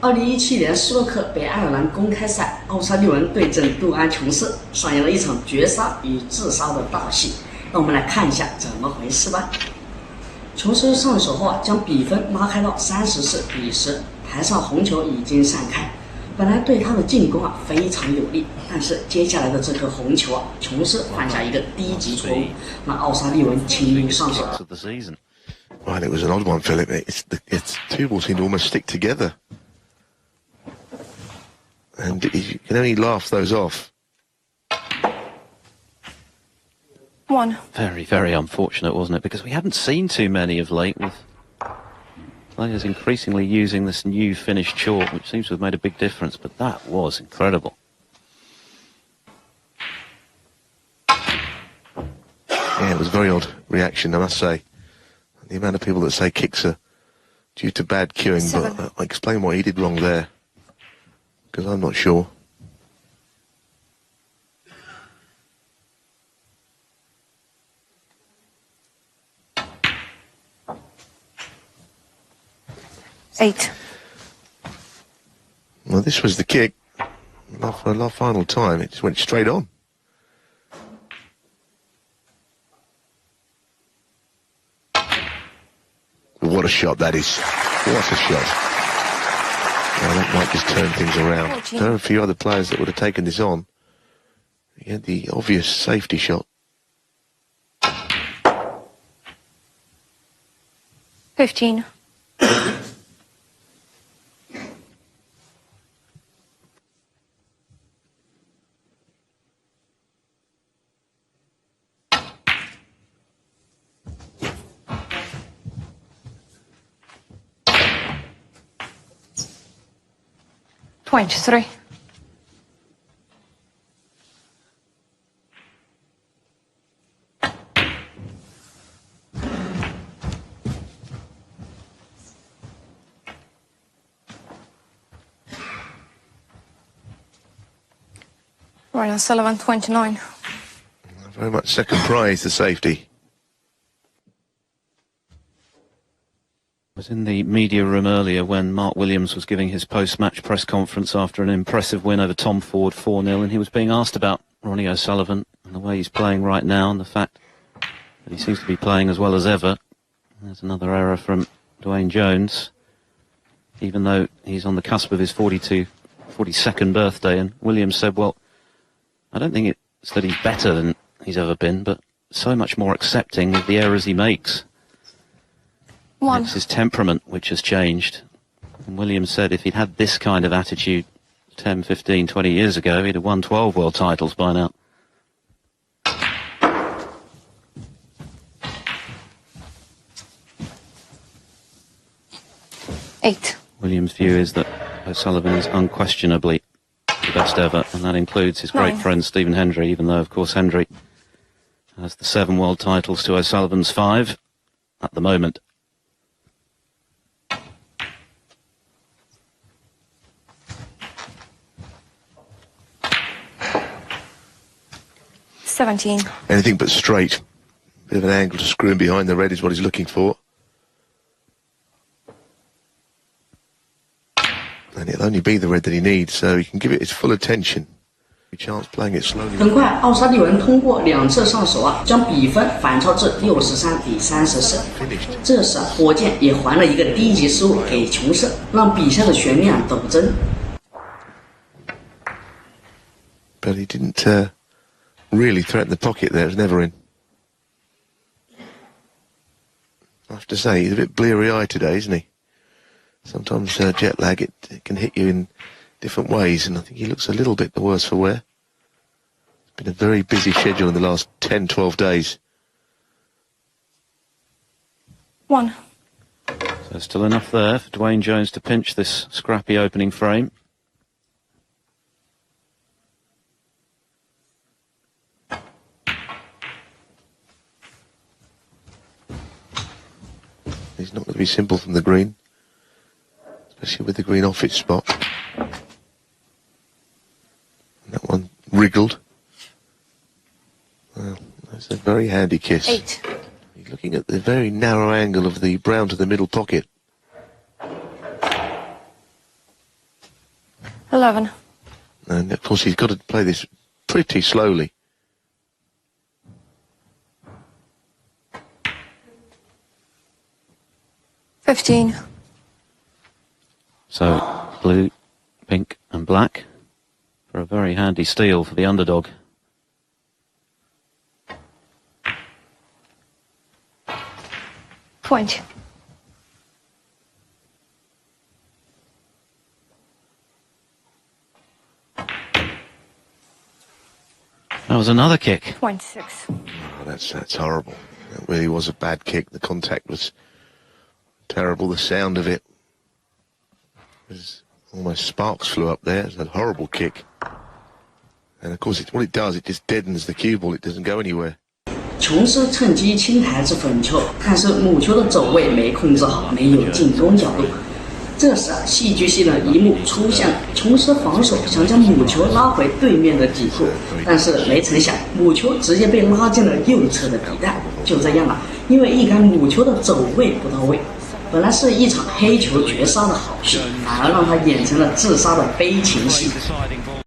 2017年斯洛克北爱尔兰公开赛，奥沙利文对阵杜安琼斯，上演了一场绝杀与自杀的大戏。让我们来看一下怎么回事吧。琼斯上手后将比分拉开到34-10，台上红球已经散开。本来对他的进攻非常有利，但是接下来的这颗红球琼斯犯下一个低级错误，让奥沙利文轻易上手。Well, it was an odd one, Philip. It's two balls seem to almost stick together. And you can only laugh those off. One. Very, very unfortunate, wasn't it? Because we haven't seen too many of late, with players increasingly using this new finished short, which seems to have made a big difference, but that was incredible. Yeah, it was a very odd reaction, I must say. The amount of people that say kicks are due to bad cueing, but I'll explain what he did wrong there, because I'm not sure. Eight. Well, this was the kick. For a final time, it just went straight on. What a shot that is. What a shot. Well, that might just turn things around. There are a few other players that would have taken this on. He had the obvious safety shot. 15. Three. Ryan Sullivan, 29. Very much second prize, the safety. I was in the media room earlier when Mark Williams was giving his post-match press conference after an impressive win over Tom Ford 4-0, and he was being asked about Ronnie O'Sullivan and the way he's playing right now and the fact that he seems to be playing as well as ever. There's another error from Dwayne Jones, even though he's on the cusp of his 42nd birthday, and Williams said, well, I don't think it's that he's better than he's ever been, but so much more accepting of the errors he makes. One. It's his temperament which has changed. And Williams said if he'd had this kind of attitude 10, 15, 20 years ago, he'd have won 12 world titles by now. Eight. Williams' view is that O'Sullivan is unquestionably the best ever, and that includes his great friend Stephen Hendry, even though, of course, Hendry has the 7 world titles to O'Sullivan's 5 at the moment. Anything but straight. Bit of an angle to screw him behind the red is what he's looking for. And it'll only be the red that he needs, so he can give it his full attention. A chance playing it slowly. 很快，奥沙利文通过2次上手将比分反超至63-34。这时火箭也还了一个低级失误给琼斯，让比赛的悬念陡增。But he didn't really threaten the pocket there. It was never in. I have to say, he's a bit bleary-eyed today, isn't he? Sometimes jet lag, it can hit you in different ways, and I think he looks a little bit the worse for wear. It's been a very busy schedule in the last 10, 12 days. One. So still enough there for Dwayne Jones to pinch this scrappy opening frame. It's not going to be simple from the green, especially with the green off its spot. And that one wriggled. Well, that's a very handy kiss. 8. He's looking at the very narrow angle of the brown to the middle pocket. 11. And of course he's got to play this pretty slowly. $15. So, blue, pink and black for a very handy steal for the underdog. $20. That was another kick. 26. Oh, that's horrible. That really was a bad kick. The contact was terrible. The sound of it was almost sparks flew up there. It's a horrible kick. And of course, what it does, it just deadens the cue ball. It doesn't go anywhere. 琼斯趁机轻抬至粉球，但是母球的走位没控制好，没有进攻角度。这时戏剧性的一幕出现了，琼斯防守想将母球拉回对面的底部，但是没成想母球直接被拉进了右侧的底袋。就这样了，因为一杆母球的走位不到位，本来是一场黑球绝杀的好戏，反而让他演成了自杀的悲情戏。